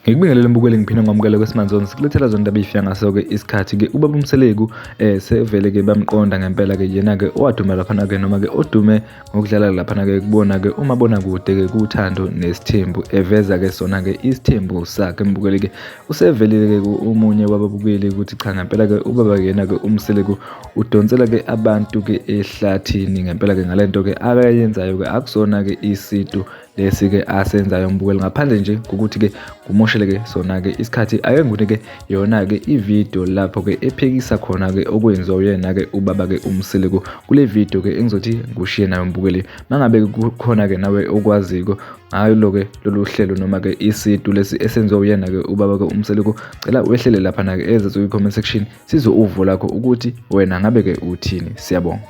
Ngikubingelela mbukeli ngiphina ngomukela kwesimanje sikulethela zonke indaba ezifika ngaso-ke isikhathi-ke ubaba uMseleku sevele-ke bamqonda ngempela-ke yena-ke owaduma laphana-ke noma-ke odume ngokudlala laphana-ke kubona-ke umabonakude-ke kuthando nesithembu eveza-ke sona-ke isithembu sakhe mbukeli-ke usevelile-ke omunye wababukeli ukuthi cha ngempela-ke ubaba yena-ke uMseleku udonsela-ke abantu-ke ehlathini ngempela-ke ngalento-ke akayenzayo-ke akusona-ke isitu lesi-ke asenzayo mbukeli ngaphandle nje kokuthi-ke kumoshele-ke sona-ke isikhathi ake ngikune-ke yona-ke ividiyo lapho-ke ephekisa khona-ke okwenziwa uyena-ke ubaba-ke uMseleku kule video-ke engizothi ngushiye nayo mbukeli mangabe kukhona-ke nawe okwaziko ngalo-ke lolu hlelo noma-ke isitu lesi esenziwa uyena-ke ubaba-ke uMseleku cela wehlele laphana-ke ezathi kwi-comment section sizwe uvo lakho ukuthi wena ngabe-ke uthini. Siyabonga.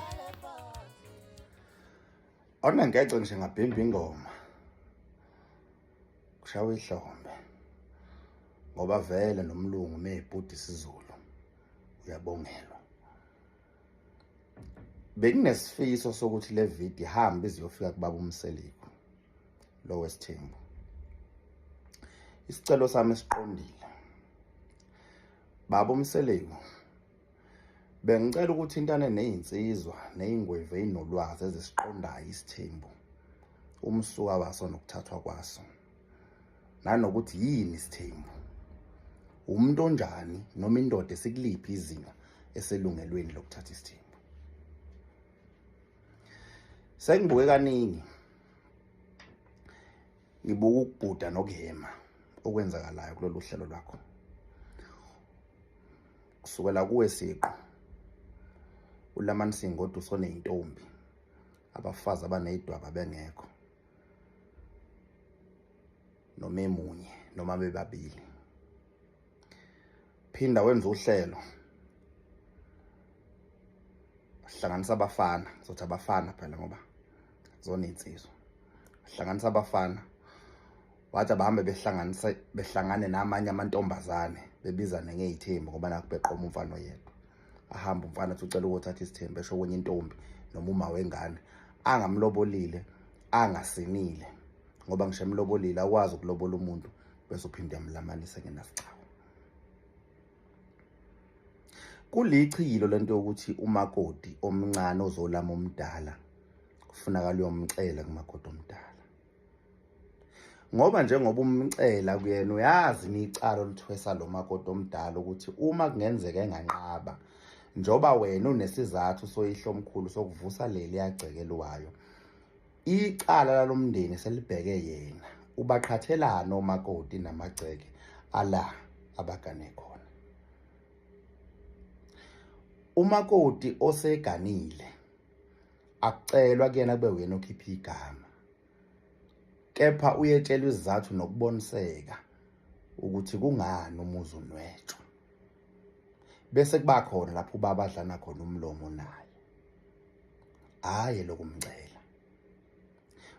Awuna ngece nje ngabhimba ingoma kushawa ihlombe ngoba vele nomlungu mebhudi isiZulu uyabongelwa. Bekunesifiso sokuthi le video ihambe iziyofika kubaba uMseleku lo wesithembu. Isicelo sami esiqondile, baba uMseleku, bengicela ukuthi intane nezinsizwa nezingwevu ezinolwazi ezisiqondayo isithembu umsuka waso nokuthathwa kwaso, nanokuthi yini isithembu, umuntu onjani noma indoda esikuliphi izinga eselungelweni lokuthatha isithembu. Sengibuke kaningi ngibuka ukubhuda nokuhema okwenzakalayo kulolu hlelo lwakho kusukela kuwe siqo uLamani Singodu soneyintombi abafazi abanezidwaba bengekho noma emunye noma bebabili. Phinda wenza uhlelo hlanganisa abafana, sothi abafana phela ngoba zona insizwa, hlanganisa abafana wathi abahambe behlangane namanye amantombazane bebizane ngezithembu ngoba nakho beqoma umfana oyedwa. Ahamba umfana athi ucela ukuthatha isithembu esho kwenye intombi noma uma wengane angamlobolile angasinile ngoba ngisho emlobolile akwazi ukulobola umuntu bese uphinde yamlamanise ngenasicawu. Kulichilo lento yokuthi umakoti omncane ozolama omdala kufunakala uyomcela kumakoti omdala ngoba njengoba umcela kuyena uyazi nicala olithwesa lo makoti omdala ukuthi uma kungenzeka enganqaba njoba wena unesizathu soyihlo omkhulu sokuvusa leli yagcekelwayo icala lalomndeni selibheke yena ubaqhathelana omakoti namagceke ala abagane khona. Umakoti oseganile akucelwa kuyena kube uyena okhipha igama, kepha uyetshelwa izizathu nokuboniseka ukuthi kungani umuzi unwetshwa, bese kuba khona lapho ubaba adlana khona umlomo naye, hayi lokumcela.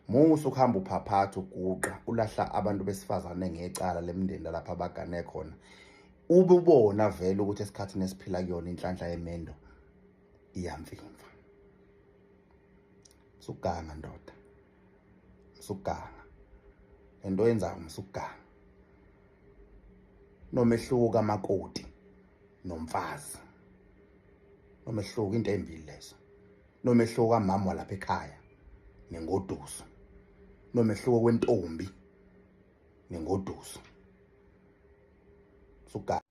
Musa ukuhamba uphaphatha uguqa ulahla abantu besifazane ngecala lemndeni lapha abagane khona, ube ubona vele ukuthi esikhathini esiphila kuyona inhlanhla yemendo iyamvimva. Suganga ndoda, suganga into yenzayo msuganga. Nomehluko amakoti nomfazi, nomehluko into embili lezo, nomehluko amama lapha ekhaya nengoduso, nomehluko kwentombi nengoduso. Suganga.